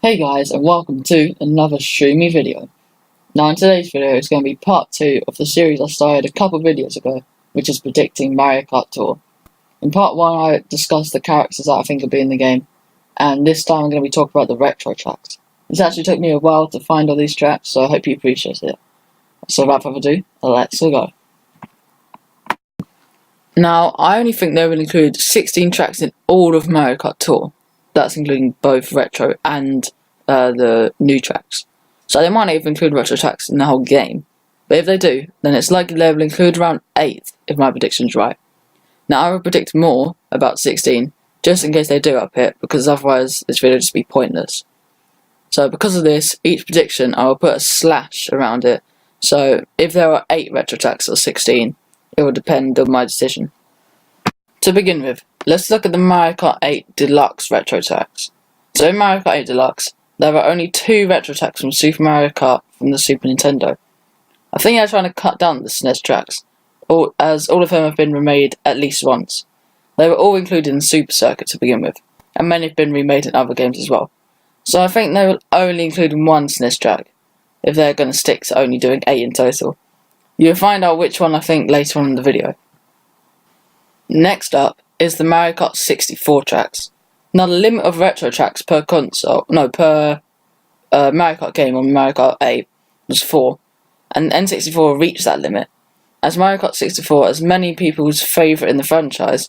Hey guys, and welcome to another streamy video. Now in today's video is going to be part 2 of the series I started a couple of videos ago, which is predicting Mario Kart Tour. In part 1 I discussed the characters that I think will be in the game, and this time I'm going to be talking about the retro tracks. This actually took me a while to find all these tracks, so I hope you appreciate it. So without further ado, let's go. Now I only think they will include 16 tracks in all of Mario Kart Tour. That's including both retro and the new tracks. So they might not even include retro tracks in the whole game. But if they do, then it's likely they will include around 8 if my prediction's right. Now I will predict more, about 16, just in case they do up it, because otherwise this video would just be pointless. So because of this, each prediction I will put a slash around it. So if there are 8 retro tracks or 16, it will depend on my decision. To begin with, let's look at the Mario Kart 8 Deluxe retro tracks. So in Mario Kart 8 Deluxe, there are only 2 retro tracks from Super Mario Kart from the Super Nintendo. I think they're trying to cut down the SNES tracks, as all of them have been remade at least once. They were all included in the Super Circuit to begin with, and many have been remade in other games as well. So I think they will only include one SNES track, if they're going to stick to only doing 8 in total. You'll find out which one I think later on in the video. Next up is the Mario Kart 64 tracks. Now the limit of retro tracks per Mario Kart game on Mario Kart 8 was 4, and N64 reached that limit. As Mario Kart 64 is many people's favourite in the franchise,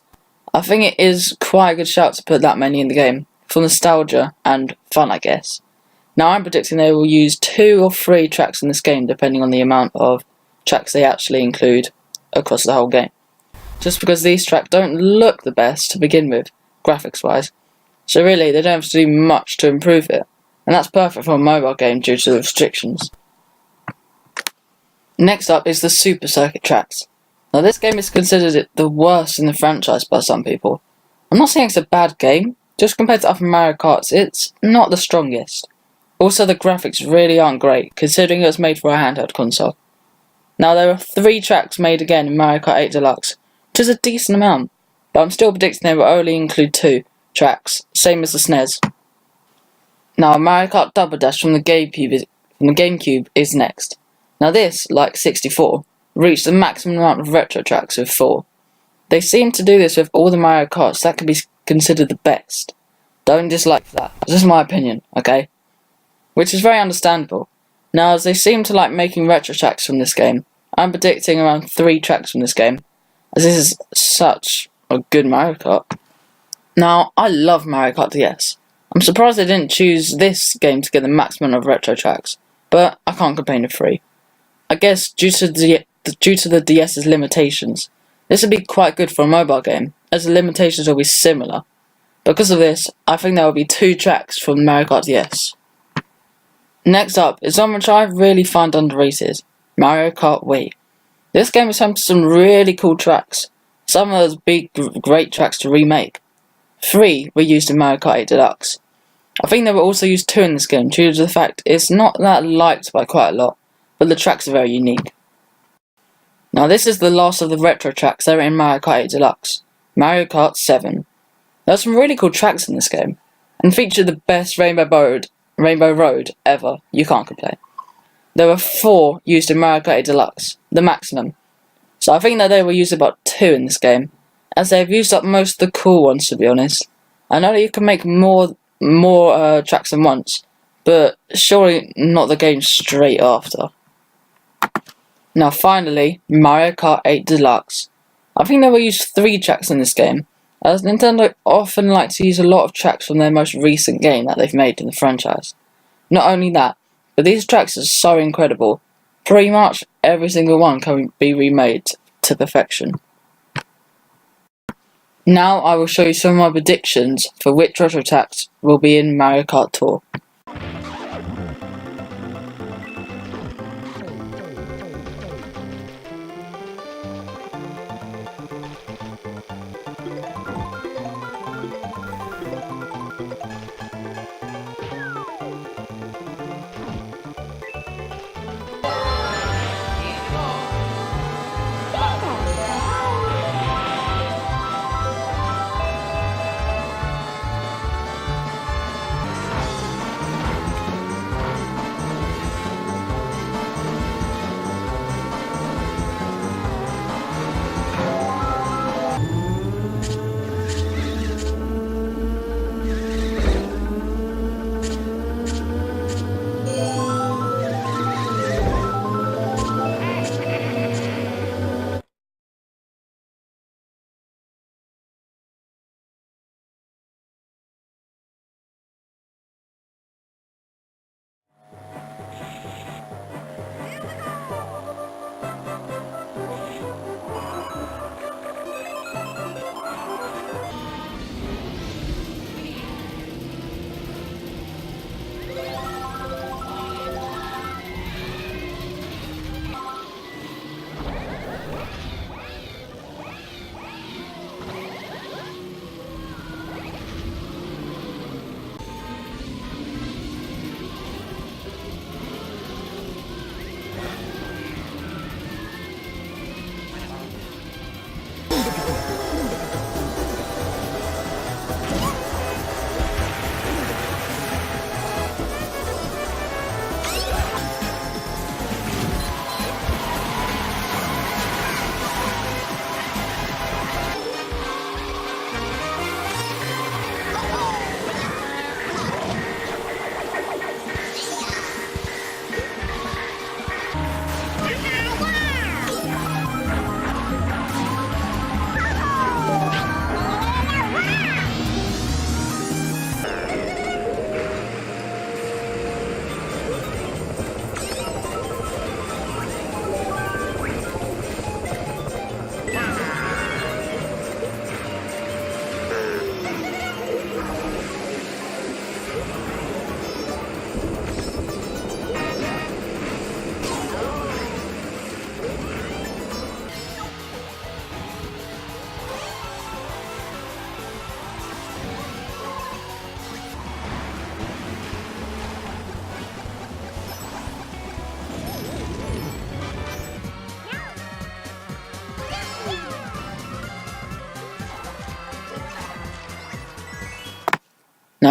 I think it is quite a good shout to put that many in the game, for nostalgia and fun I guess. Now I'm predicting they will use 2 or 3 tracks in this game depending on the amount of tracks they actually include across the whole game. Just because these tracks don't look the best to begin with, graphics wise. So really, they don't have to do much to improve it, and that's perfect for a mobile game due to the restrictions. Next up is the Super Circuit tracks. Now this game is considered the worst in the franchise by some people. I'm not saying it's a bad game, just compared to other Mario Karts, it's not the strongest. Also the graphics really aren't great, considering it was made for a handheld console. Now there are 3 tracks made again in Mario Kart 8 Deluxe, which is a decent amount, but I'm still predicting they will only include 2 tracks, same as the SNES. Now Mario Kart Double Dash from the GameCube is next. Now this, like 64, reached the maximum amount of retro tracks with 4. They seem to do this with all the Mario Karts that can be considered the best. Don't dislike that, this is my opinion, okay? Which is very understandable. Now as they seem to like making retro tracks from this game, I'm predicting around 3 tracks from this game, as this is such a good Mario Kart. Now, I love Mario Kart DS. I'm surprised they didn't choose this game to get the maximum of retro tracks, but I can't complain with 3. I guess due to the DS's limitations, this would be quite good for a mobile game, as the limitations will be similar. Because of this, I think there will be 2 tracks from Mario Kart DS. Next up is one which I really find underrated, Mario Kart Wii. This game is home to some really cool tracks. Some of those big, great tracks to remake. 3 were used in Mario Kart 8 Deluxe. I think they were also used 2 in this game due to the fact it's not that liked by quite a lot, but the tracks are very unique. Now this is the last of the retro tracks that are in Mario Kart 8 Deluxe, Mario Kart 7. There are some really cool tracks in this game, and feature the best Rainbow Road ever, you can't complain. There were 4 used in Mario Kart 8 Deluxe, the maximum. So I think that they will use about 2 in this game, as they've used up most of the cool ones to be honest. I know that you can make more tracks than once, but surely not the game straight after. Now finally, Mario Kart 8 Deluxe. I think they will use 3 tracks in this game, as Nintendo often like to use a lot of tracks from their most recent game that they've made in the franchise. Not only that, but these tracks are so incredible, pretty much every single one can be remade to perfection. Now I will show you some of my predictions for which retro tracks will be in Mario Kart Tour.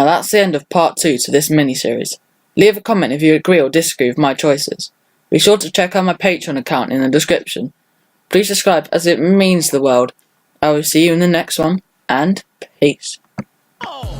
Now that's the end of part 2 to this mini-series. Leave a comment if you agree or disagree with my choices. Be sure to check out my Patreon account in the description. Please subscribe as it means the world. I will see you in the next one, and peace. Oh.